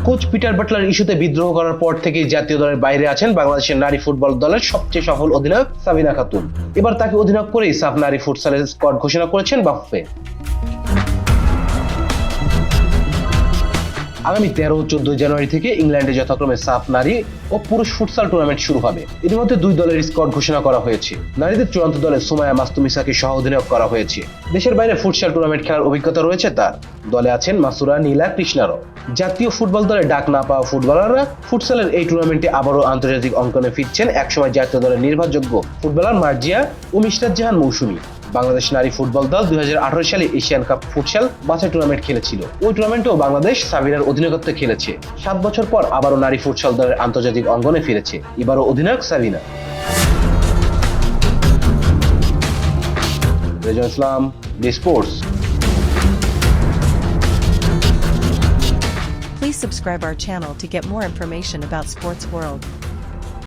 Coach Peter Butler ইস্যুতে বিদ্রোহ করার পর থেকেই জাতীয় দলের বাইরে আছেন বাংলাদেশের নারী ফুটবল দলের সবচেয়ে সফল অধিনায়ক সাবিনা খাতুন। এবার তাকে অধিনায়ক করেই সাফ নারী ফুটসালের স্কোয়াড ঘোষণা করেছেন বাফুফে। আগামী 13 ও 14 জানুয়ারি থেকে ইংল্যান্ডে যথাক্রমে সাফ নারী ও পুরুষ ফুটসাল টুর্নামেন্ট শুরু হবে। এর মধ্যে 2 দলের স্কোয়াড ঘোষণা করা হয়েছে। নারীদের চূড়ান্ত দলে সুমাইয়া মাস্তুমিসাকে সহ অধিনায়ক করা হয়েছে। দেশের বাইরে ফুটসাল টুর্নামেন্ট খেলার অভিজ্ঞতা রয়েছে তার। দলে আছেন মাসুরা, নীলা, কৃষ্ণারও। জাতীয় ফুটবল দলে ডাক না পাওয়া ফুটবলাররা ফুটসালের এই টুর্নামেন্টে আবারও আন্তর্জাতিক অঙ্গনে ফিরছেন একসময় জাতীয় দলের নির্ভরযোগ্য ফুটবলার মার্জিয়া ও মিশরাত জাহান মৌসুমী। বাংলাদেশ নারী ফুটবল দল 2018 সালে এশিয়ান কাপ ফুটসাল বাছাই টুর্নামেন্ট খেলেছিল। ওই টুর্নামেন্টেও বাংলাদেশ সাবিনার অধিনায়কত্বে খেলেছে। 7 বছর পর আবারও নারী ফুটসাল দলের আন্তর্জাতিক অঙ্গনে ফিরেছে। এবারও অধিনায়ক Sabina. Rezaul Islam, D sports. Please subscribe our channel to get more information about sports world.